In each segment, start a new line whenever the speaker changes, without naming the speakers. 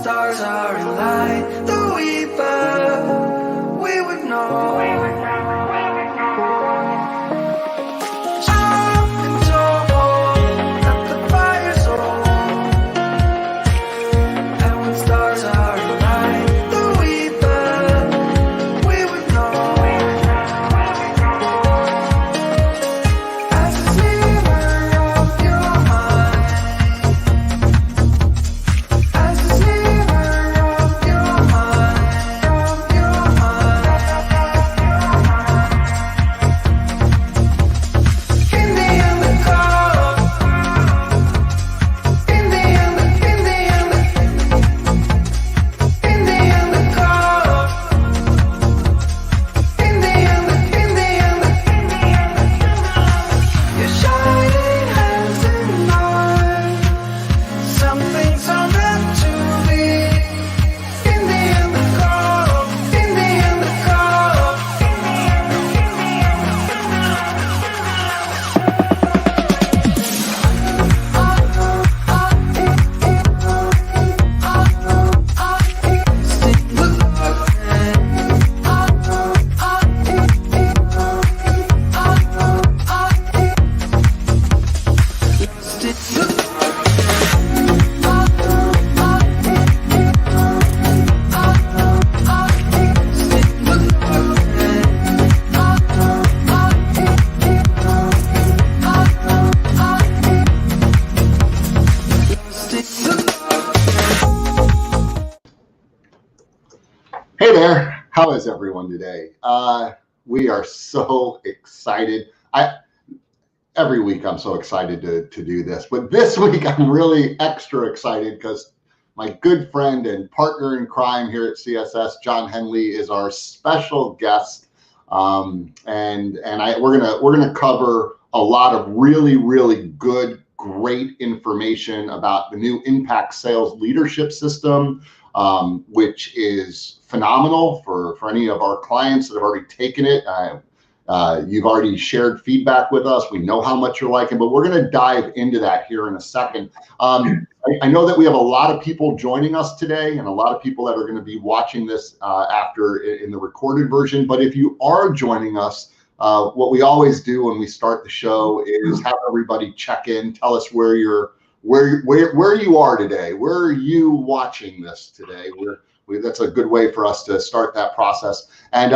stars are in line, the weaver, we would know. I've been told that the fire's old, and when stars are in line, the weaver, we would know. As a sliver of your mind, as a sliver of your mind, of your mind. In the end, the call. In the end, in the end, in the end, the call. In the end, in the end, your shining hands in mine. Some things are meant to be. In the end, the call. In the end, the call. Stick with Stick with
Hey there, how is everyone today? We are so excited. Every week I'm so excited to do this, but this week I'm really extra excited because my good friend and partner in crime here at CSS, John Henley, is our special guest, we're gonna cover a lot of really good, great information about the new Impact Sales Leadership System, which is phenomenal for any of our clients that have already taken it. You've already shared feedback with us. We know how much you're liking, but we're going to dive into that here in a second. I know that we have a lot of people joining us today and a lot of people that are going to be watching this after in the recorded version. But if you are joining us, what we always do when we start the show is have everybody check in, tell us where you are today. Where are you watching this today? That's a good way for us to start that process. And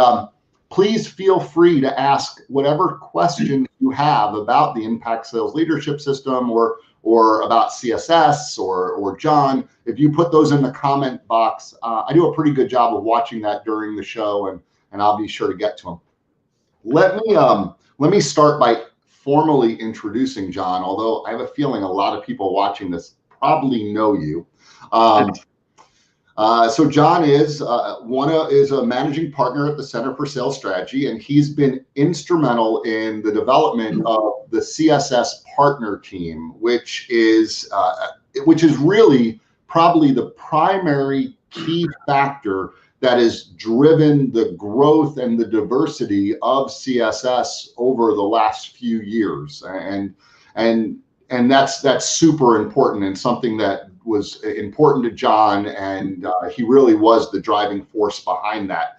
please feel free to ask whatever question you have about the Impact Sales Leadership System or about CSS or John. If you put those in the comment box, I do a pretty good job of watching that during the show, and I'll be sure to get to them. Let me start by formally introducing John, although I have a feeling a lot of people watching this probably know you. So John is a managing partner at the Center for Sales Strategy, and he's been instrumental in the development of the CSS partner team, which is really probably the primary key factor that has driven the growth and the diversity of CSS over the last few years, and that's super important and something that was important to John, and he really was the driving force behind that.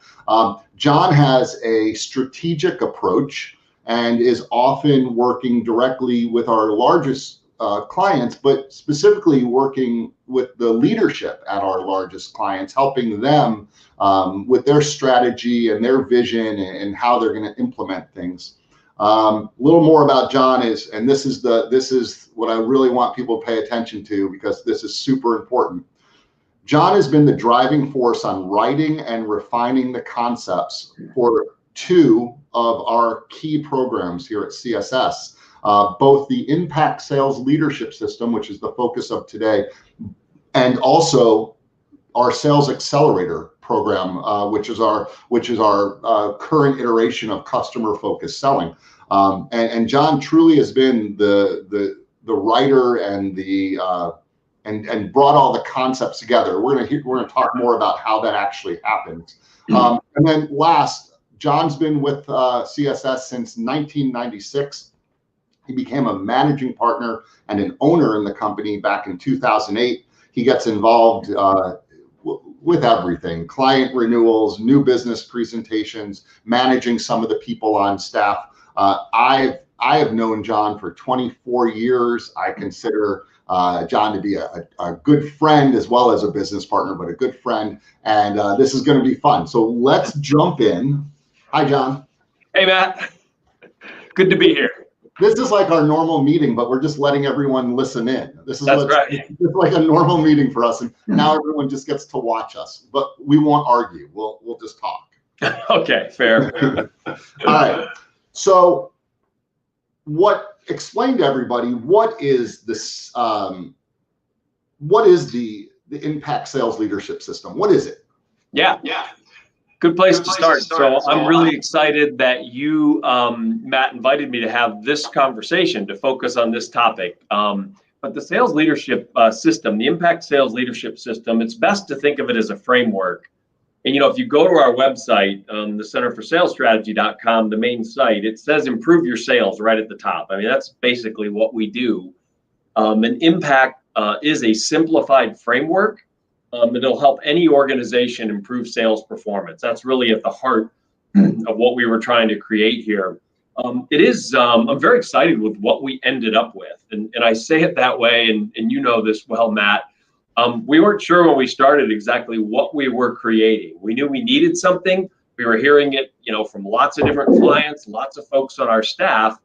John has a strategic approach and is often working directly with our largest clients, but specifically working with the leadership at our largest clients, helping them with their strategy and their vision and how they're going to implement things. A little more about John and this is what I really want people to pay attention to, because this is super important. John has been the driving force on writing and refining the concepts for two of our key programs here at CSS, both the Impact Sales Leadership System, which is the focus of today, and also our Sales Accelerator program, which is our current iteration of customer-focused selling. And John truly has been the writer and and brought all the concepts together. We're gonna talk more about how that actually happens. And then last, John's been with CSS since 1996. He became a managing partner and an owner in the company back in 2008. He gets involved with everything, client renewals, new business presentations, managing some of the people on staff. I have known John for 24 years. I consider John to be a good friend as well as a business partner, but a good friend. And this is going to be fun. So let's jump in. Hi, John.
Hey, Matt. Good to be here.
This is like our normal meeting, but we're just letting everyone listen in. This is
That's right.
It's like a normal meeting for us, and now everyone just gets to watch us. But we won't argue. We'll just talk.
Okay, fair.
All right. So, explain to everybody what is this? What is the Impact Sales Leadership System? What is it?
Yeah. Good place to start. So I'm really excited that you, Matt, invited me to have this conversation to focus on this topic. But the sales leadership system, the Impact Sales Leadership System, it's best to think of it as a framework. And, if you go to our website, the centerforsalesstrategy.com, the main site, it says improve your sales right at the top. I mean, that's basically what we do. And Impact is a simplified framework. It'll help any organization improve sales performance. That's really at the heart of what we were trying to create here. I'm very excited with what we ended up with. And I say it that way, and you know this well, Matt. We weren't sure when we started exactly what we were creating. We knew we needed something. We were hearing it, from lots of different clients, lots of folks on our staff.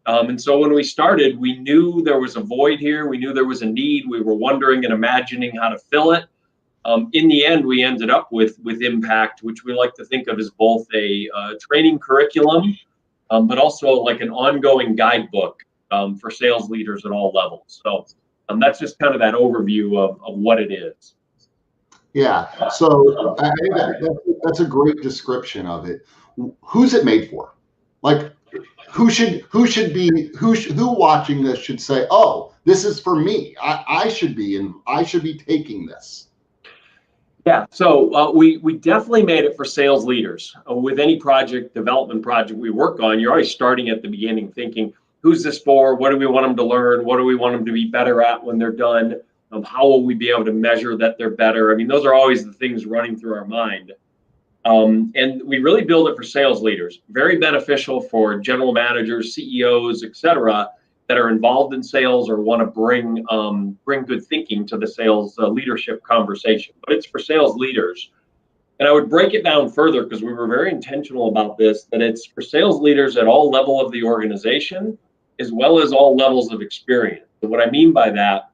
And so when we started, we knew there was a void here. We knew there was a need. We were wondering and imagining how to fill it. In the end, we ended up with Impact, which we like to think of as both a training curriculum, but also like an ongoing guidebook for sales leaders at all levels. So that's just kind of that overview of what it is.
Yeah. So I think that's a great description of it. Who's it made for? Like, who watching this should say, "Oh, this is for me. I should be taking this."
Yeah, so we definitely made it for sales leaders. With any development project we work on, you're always starting at the beginning thinking, who's this for? What do we want them to learn? What do we want them to be better at when they're done? How will we be able to measure that they're better? I mean, those are always the things running through our mind. And we really build it for sales leaders. Very beneficial for general managers, CEOs, et cetera, that are involved in sales or want to bring good thinking to the sales leadership conversation. But it's for sales leaders. And I would break it down further because we were very intentional about this, that it's for sales leaders at all level of the organization, as well as all levels of experience. And what I mean by that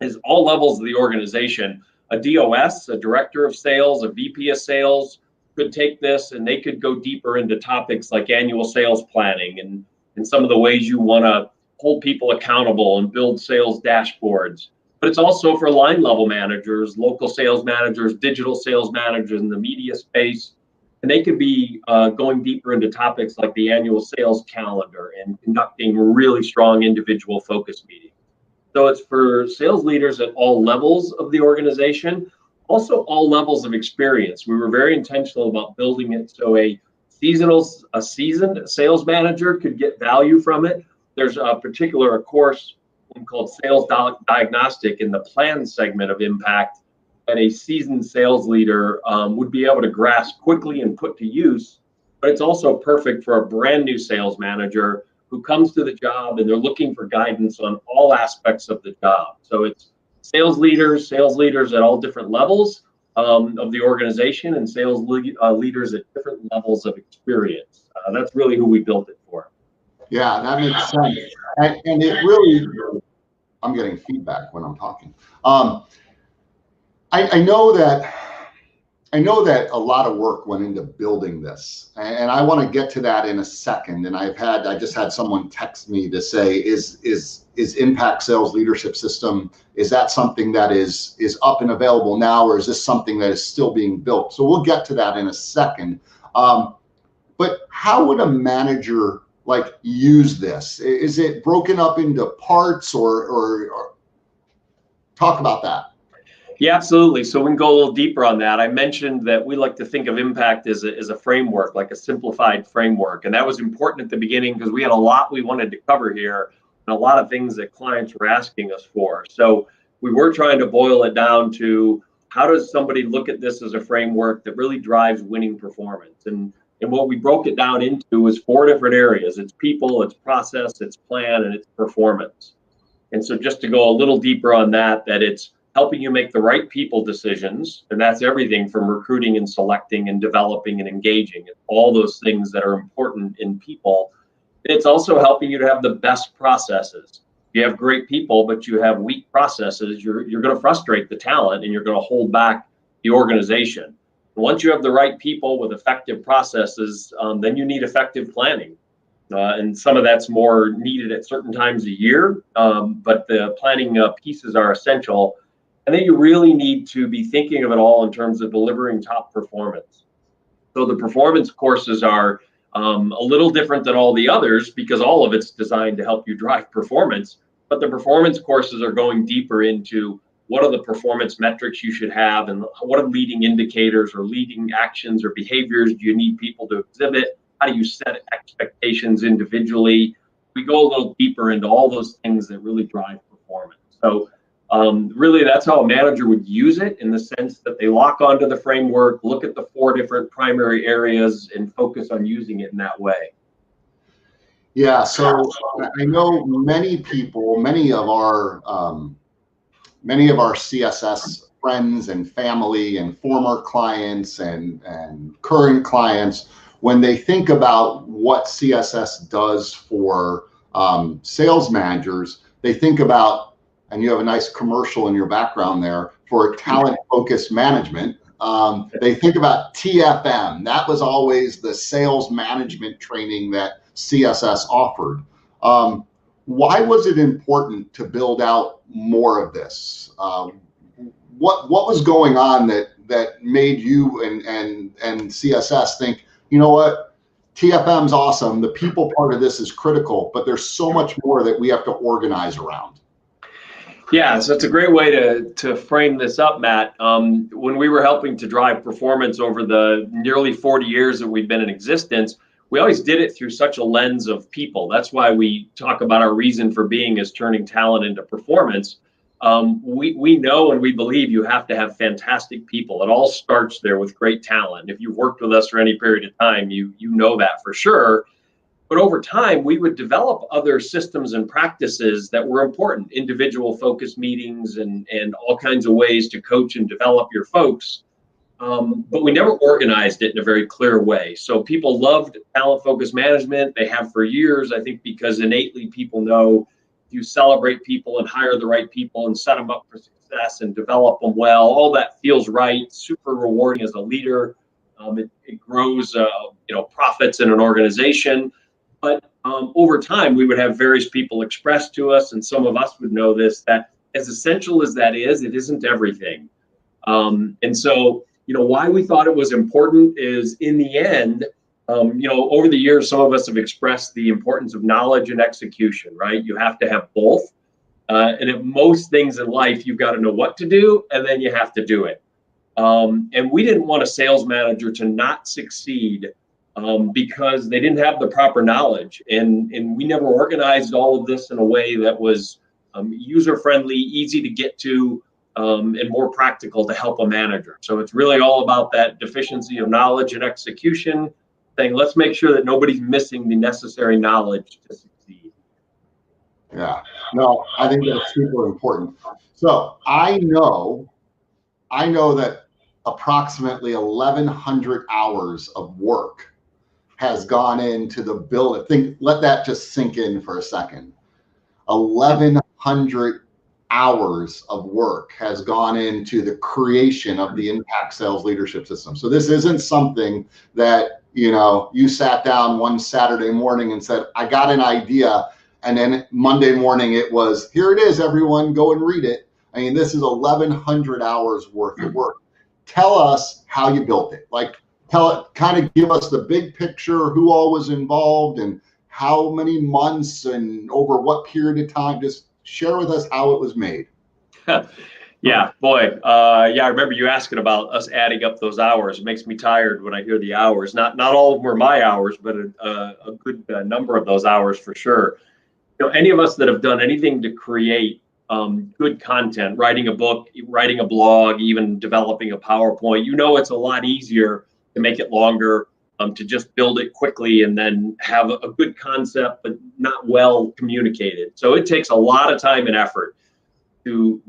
is all levels of the organization. A DOS, a director of sales, a VP of sales could take this and they could go deeper into topics like annual sales planning and some of the ways you want to hold people accountable and build sales dashboards. But it's also for line level managers, local sales managers, digital sales managers in the media space. And they could be going deeper into topics like the annual sales calendar and conducting really strong individual focus meetings. So it's for sales leaders at all levels of the organization, also all levels of experience. We were very intentional about building it so a seasoned sales manager could get value from it. There's a course called Sales Diagnostic in the plan segment of Impact that a seasoned sales leader would be able to grasp quickly and put to use. But it's also perfect for a brand new sales manager who comes to the job and they're looking for guidance on all aspects of the job. So it's sales leaders at all different levels of the organization and sales leaders at different levels of experience. That's really who we built it for.
Yeah, that makes sense. And it really, I'm getting feedback when I'm talking. I know that a lot of work went into building this, and I want to get to that in a second. And I just had someone text me to say, is Impact Sales Leadership System, is that something that is up and available now, or is this something that is still being built? So we'll get to that in a second. But how would a manager use this? Is it broken up into parts or talk about that?
Yeah, absolutely. So we can go a little deeper on that. I mentioned that we like to think of Impact as a framework, like a simplified framework. And that was important at the beginning because we had a lot we wanted to cover here and a lot of things that clients were asking us for. So we were trying to boil it down to how does somebody look at this as a framework that really drives winning performance? And what we broke it down into was 4 different areas. It's people, it's process, it's plan, and it's performance. And so just to go a little deeper on that it's helping you make the right people decisions. And that's everything from recruiting and selecting and developing and engaging, all those things that are important in people. It's also helping you to have the best processes. You have great people, but you have weak processes, you're going to frustrate the talent and you're going to hold back the organization. Once you have the right people with effective processes, then you need effective planning. And some of that's more needed at certain times a year, but the planning pieces are essential. And then you really need to be thinking of it all in terms of delivering top performance. So the performance courses are a little different than all the others because all of it's designed to help you drive performance. But the performance courses are going deeper into what are the performance metrics you should have and what are leading indicators or leading actions or behaviors do you need people to exhibit? How do you set expectations individually? We go a little deeper into all those things that really drive performance. So really that's how a manager would use it, in the sense that they lock onto the framework, look at the 4 different primary areas and focus on using it in that way.
Yeah, so I know many people, many of our CSS friends and family and former clients and current clients, when they think about what CSS does for sales managers, they think about, and you have a nice commercial in your background there for talent focused management. They think about TFM. That was always the sales management training that CSS offered. Why was it important to build out more of this? What was going on that made you and CSS think, you know what, TFM's awesome, the people part of this is critical, but there's so much more that we have to organize around?
Yeah, so it's a great way to frame this up, Matt. When we were helping to drive performance over the nearly 40 years that we've been in existence, we always did it through such a lens of people. That's why we talk about our reason for being is turning talent into performance. We know and we believe you have to have fantastic people. It all starts there with great talent. If you've worked with us for any period of time, you know that for sure. But over time, we would develop other systems and practices that were important, individual focus meetings and all kinds of ways to coach and develop your folks. But we never organized it in a very clear way. So people loved talent focused management. They have for years, I think, because innately people know if you celebrate people and hire the right people and set them up for success and develop them well, all that feels right, super rewarding as a leader. It grows profits in an organization. But over time, we would have various people express to us, and some of us would know this, that as essential as that is, it isn't everything. And so, why we thought it was important is, in the end, over the years, some of us have expressed the importance of knowledge and execution, right? You have to have both. And in most things in life, you've got to know what to do, and then you have to do it. And we didn't want a sales manager to not succeed because they didn't have the proper knowledge. And we never organized all of this in a way that was user-friendly, easy to get to, and more practical to help a manager. So it's really all about that deficiency of knowledge and execution, saying, let's make sure that nobody's missing the necessary knowledge to succeed.
Yeah, no, I think that's super important. So I know that approximately 1,100 hours of work has gone into the build. Let that just sink in for a second. 1,100 hours of work has gone into the creation of the Impact Sales Leadership System. So this isn't something that, you sat down one Saturday morning and said, I got an idea. And then Monday morning it was, here it is, everyone, go and read it. I mean, this is 1,100 hours worth of work. Tell us how you built it. Kind of give us the big picture, who all was involved and how many months and over what period of time. Just share with us how it was made.
Yeah, boy. I remember you asking about us adding up those hours. It makes me tired when I hear the hours. Not all of them were my hours, but a good number of those hours for sure. Any of us that have done anything to create good content, writing a book, writing a blog, even developing a PowerPoint. It's a lot easier to make it longer, to just build it quickly and then have a good concept, but not well communicated. So it takes a lot of time and effort to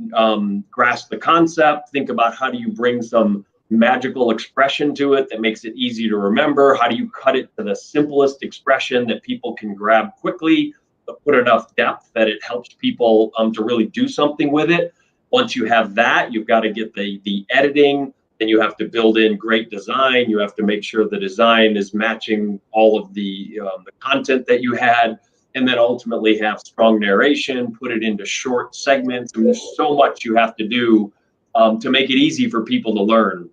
grasp the concept, think about how do you bring some magical expression to it that makes it easy to remember, how do you cut it to the simplest expression that people can grab quickly, but put enough depth that it helps people to really do something with it. Once you have that, you've got to get the editing, then you have to build in great design, you have to make sure the design is matching all of the content that you had, and then ultimately have strong narration, put it into short segments. I mean, there's so much you have to do to make it easy for people to learn.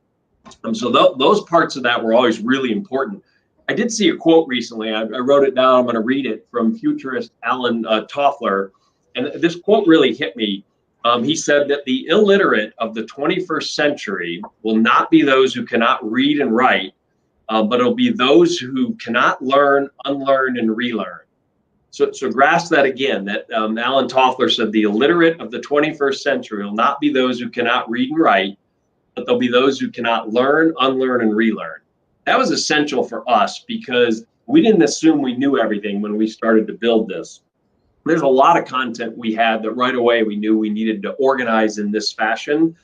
So those parts of that were always really important. I did see a quote recently. I wrote it down. I'm going to read it from futurist Alan Toffler. And this quote really hit me. He said that the illiterate of the 21st century will not be those who cannot read and write, but it'll be those who cannot learn, unlearn, and relearn. So grasp that again, that Alan Toffler said the illiterate of the 21st century will not be those who cannot read and write, but they'll be those who cannot learn, unlearn, and relearn. That was essential for us because we didn't assume we knew everything when we started to build this. There's a lot of content we had that right away we knew we needed to organize in this fashion,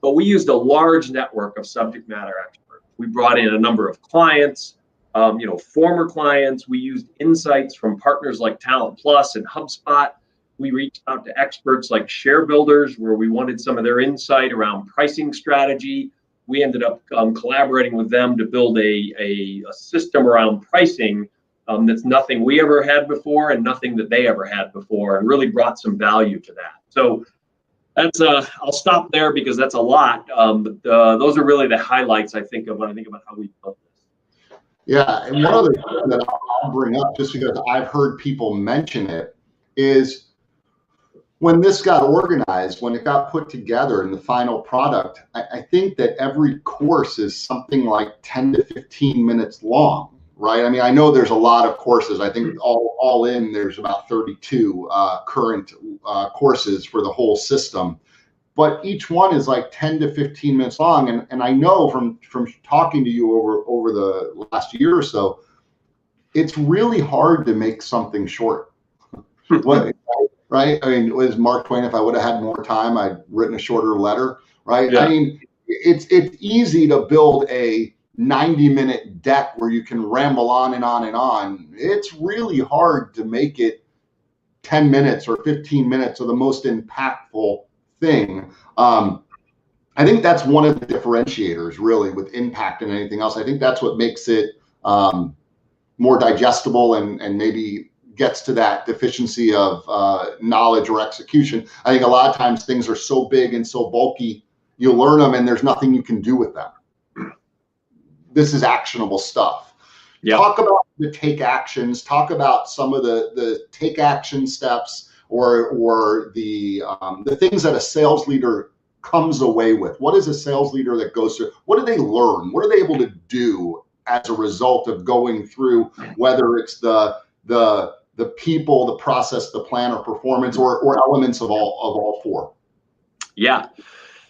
but we used a large network of subject matter experts. We brought in a number of clients, former clients. We used insights from partners like Talent Plus and HubSpot. We reached out to experts like Share Builders, where we wanted some of their insight around pricing strategy. We ended up collaborating with them to build a system around pricing that's nothing we ever had before and nothing that they ever had before, and really brought some value to that. So that's I'll stop there because that's a lot. But those are really the highlights I think of when I think about how we built this.
Yeah, and one other thing that I'll bring up, just because I've heard people mention it, is when this got organized, when it got put together in the final product, I think that every course is something like 10 to 15 minutes long, right? I mean, I know there's a lot of courses. I think all in, there's about 32 current courses for the whole system. But each one is like 10 to 15 minutes long. And I know from talking to you over the last year or so, it's really hard to make something short. Right? I mean, it was Mark Twain, if I would have had more time, I'd written a shorter letter, right? Yeah. I mean, it's easy to build a 90-minute deck where you can ramble on and on and on. It's really hard to make it 10 minutes or 15 minutes of the most impactful thing. I think that's one of the differentiators really with impact and anything else. I think that's what makes it more digestible and maybe gets to that deficiency of knowledge or execution. I think a lot of times things are so big and so bulky, you learn them and there's nothing you can do with them. This is actionable stuff. Yep. Talk about the take actions, talk about some of the take action steps or the things that a sales leader comes away with. What is a sales leader that goes through? What do they learn? What are they able to do as a result of going through, whether it's the people, the process, the plan, or performance, or elements of all four? Yeah.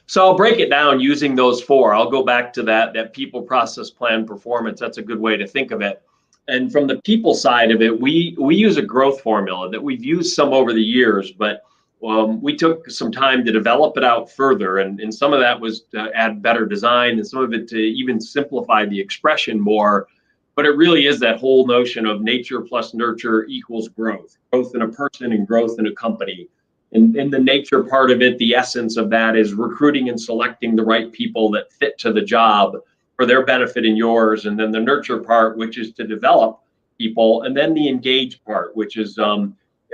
So I'll break it down using those four. I'll go back to that people, process, plan, performance. That's a good way to think of it. And from the people side of it, we use a growth formula that we've used some over the years, but we took some time to develop it out further. And some of that was to add better design and some of it to even simplify the expression more. But it really is that whole notion of nature plus nurture equals growth in a person and growth in a company. And in the nature part of it, the essence of that is recruiting and selecting the right people that fit to the job for their benefit and yours. And then the nurture part, which is to develop people. And then the engage part, which is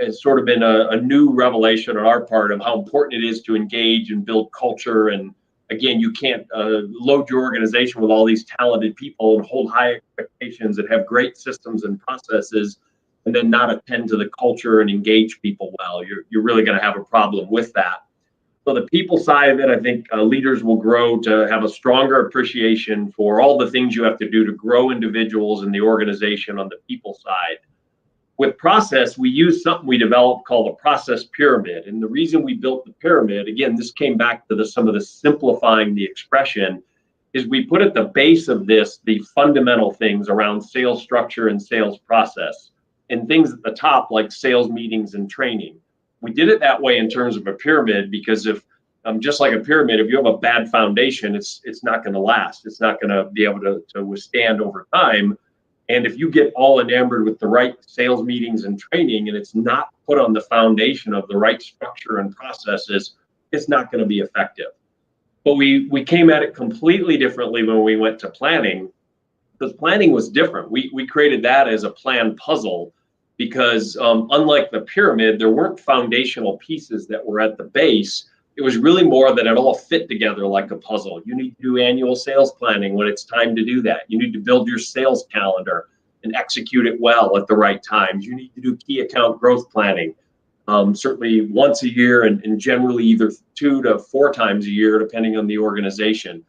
has sort of been a new revelation on our part of how important it is to engage and build culture. And again, you can't load your organization with all these talented people and hold high expectations that have great systems and processes and then not attend to the culture and engage people well. You're really going to have a problem with that. So the people side of it, I think leaders will grow to have a stronger appreciation for all the things you have to do to grow individuals in the organization on the people side. with process, we use something we developed called a process pyramid. And the reason we built the pyramid, again, this came back to some of the simplifying the expression, is we put at the base of this the fundamental things around sales structure and sales process, and things at the top like sales meetings and training. We did it that way in terms of a pyramid because if just like a pyramid, if you have a bad foundation, it's not going to last. It's not going to be able to withstand over time. And if you get all enamored with the right sales meetings and training, and it's not put on the foundation of the right structure and processes, it's not going to be effective. But we came at it completely differently when we went to planning, because planning was different. We created that as a plan puzzle because unlike the pyramid, there weren't foundational pieces that were at the base. It was really more that it all fit together like a puzzle. You need to do annual sales planning when it's time to do that. You need to build your sales calendar and execute it well at the right times. You need to do key account growth planning, certainly once a year and generally either 2 to 4 times a year, depending on the organization.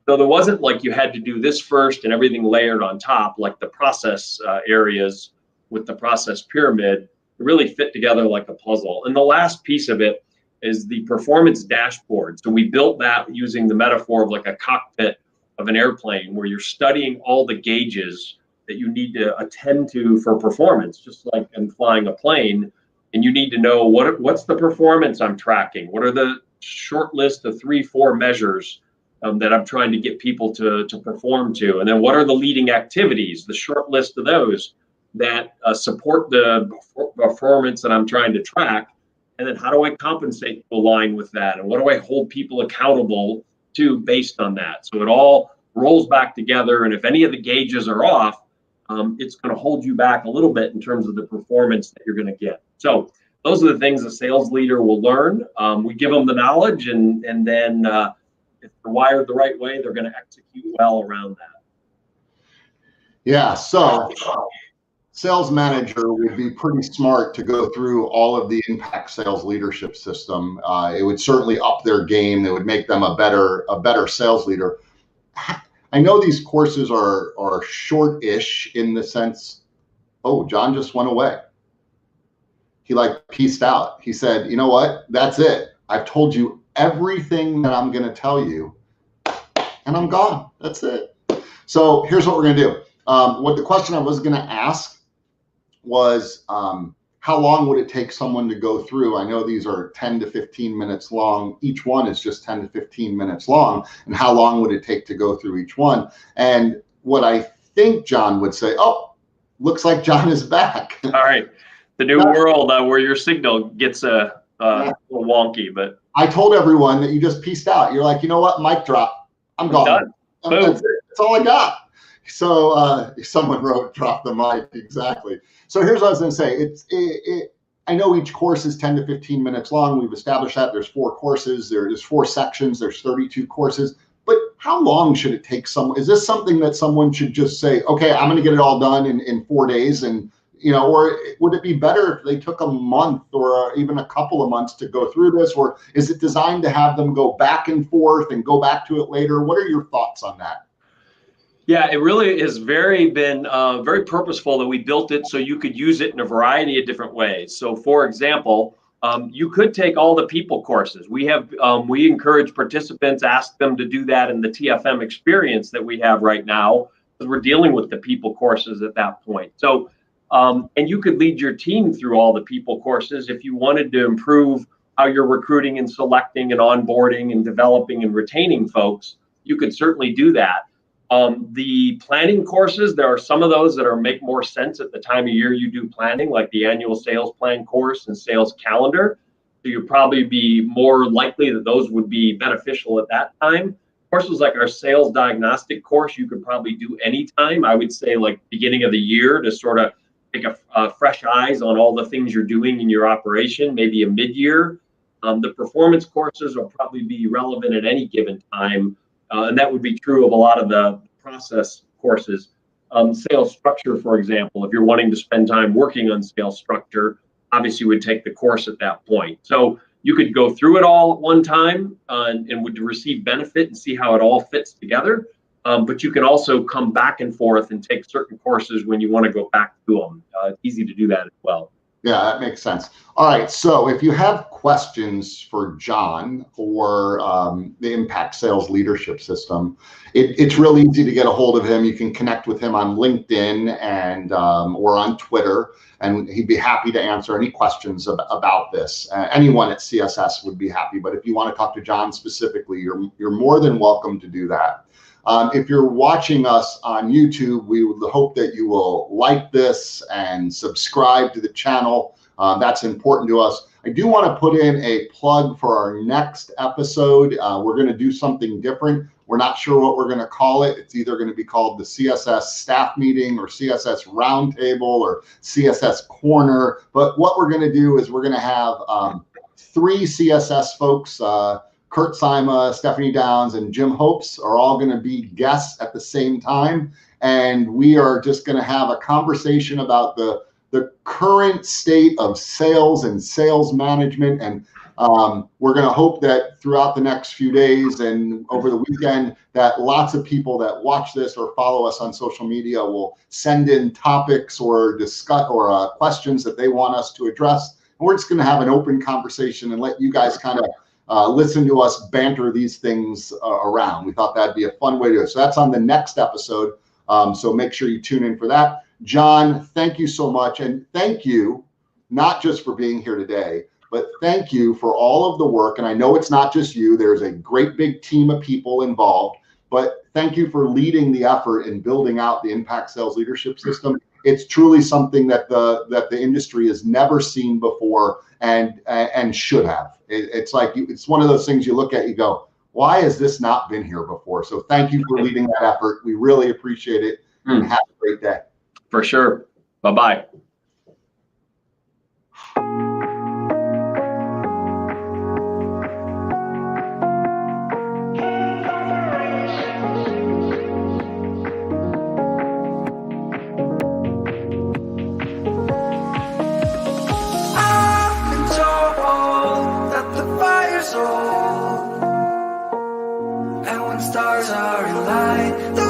So there wasn't like you had to do this first and everything layered on top, like the process areas with the process pyramid. It really fit together like a puzzle. And the last piece of it is the performance dashboard. So we built that using the metaphor of like a cockpit of an airplane where you're studying all the gauges that you need to attend to for performance, just like in flying a plane. And you need to know what's the performance I'm tracking? What are the short list of 3-4 measures that I'm trying to get people to perform to? And then what are the leading activities, the short list of those that support the performance that I'm trying to track? And then how do I compensate to align with that? And what do I hold people accountable to based on that? So it all rolls back together. And if any of the gauges are off, it's going to hold you back a little bit in terms of the performance that you're going to get. So those are the things a sales leader will learn. We give them the knowledge, and then if they're wired the right way, they're going to execute well around that.
Yeah, so sales manager would be pretty smart to go through all of the impact sales leadership system. It would certainly up their game. It would make them a better sales leader. I know these courses are short-ish in the sense, oh, John just went away. He like pieced out. He said, you know what? That's it. I've told you everything that I'm going to tell you, and I'm gone. That's it. So here's what we're going to do. What the question I was going to ask was how long would it take someone to go through? I know these are 10 to 15 minutes long. Each one is just 10 to 15 minutes long. And how long would it take to go through each one? And what I think John would say, oh, looks like John is back.
All right. The new world where your signal gets a little wonky, but
I told everyone that you just pieced out. You're like, you know what? Mic drop. I'm gone.
Done. Boom.
That's all I got. So someone wrote, drop the mic. Exactly. So here's what I was going to say. I know each course is 10 to 15 minutes long. We've established that there's 4 courses. There's 4 sections. There's 32 courses. But how long should it take someone? Is this something that someone should just say, okay, I'm going to get it all done in 4 days? And, you know, or would it be better if they took a month or even a couple of months to go through this? Or is it designed to have them go back and forth and go back to it later? What are your thoughts on that?
Yeah, it really has very purposeful that we built it so you could use it in a variety of different ways. So, for example, you could take all the people courses. We encourage participants, ask them to do that in the TFM experience that we have right now, because we're dealing with the people courses at that point. So, and you could lead your team through all the people courses if you wanted to improve how you're recruiting and selecting and onboarding and developing and retaining folks. You could certainly do that. The planning courses, there are some of those that make more sense at the time of year you do planning, like the annual sales plan course and sales calendar. So you'd probably be more likely that those would be beneficial at that time. Courses like our sales diagnostic course, you could probably do anytime. I would say like beginning of the year to sort of take a fresh eyes on all the things you're doing in your operation, maybe a mid-year. The performance courses will probably be relevant at any given time. And that would be true of a lot of the process courses. Sales structure, for example, if you're wanting to spend time working on sales structure, obviously you would take the course at that point. So you could go through it all at one time and would receive benefit and see how it all fits together. but you can also come back and forth and take certain courses when you want to go back to them. It's easy to do that as well.
Yeah, that makes sense. All right. So if you have questions for John or the Impact Sales Leadership System, it's really easy to get a hold of him. You can connect with him on LinkedIn and or on Twitter, and he'd be happy to answer any questions about this. Anyone at CSS would be happy. But if you want to talk to John specifically, you're more than welcome to do that. If you're watching us on YouTube, we would hope that you will like this and subscribe to the channel. That's important to us. I do want to put in a plug for our next episode. We're going to do something different. We're not sure what we're going to call it. It's either going to be called the CSS staff meeting or CSS roundtable or CSS corner. But what we're going to do is we're going to have 3 CSS folks, Kurt Sima, Stephanie Downs, and Jim Hopes are all going to be guests at the same time. And we are just going to have a conversation about the current state of sales and sales management. And we're going to hope that throughout the next few days and over the weekend that lots of people that watch this or follow us on social media will send in topics or discuss or questions that they want us to address. And we're just going to have an open conversation and let you guys kind of listen to us banter these things around. We thought that'd be a fun way to do it. So that's on the next episode. So make sure you tune in for that. John, thank you so much. And thank you, not just for being here today, but thank you for all of the work. And I know it's not just you. There's a great big team of people involved. But thank you for leading the effort in building out the Impact Sales Leadership System. It's truly something that the industry has never seen before and should have. It's like it's one of those things you look at, you go, why has this not been here before? So thank you for leading that effort. We really appreciate it. And have a great day.
For sure. Bye-bye.
I've been told that the fire's old, and when stars are in light, the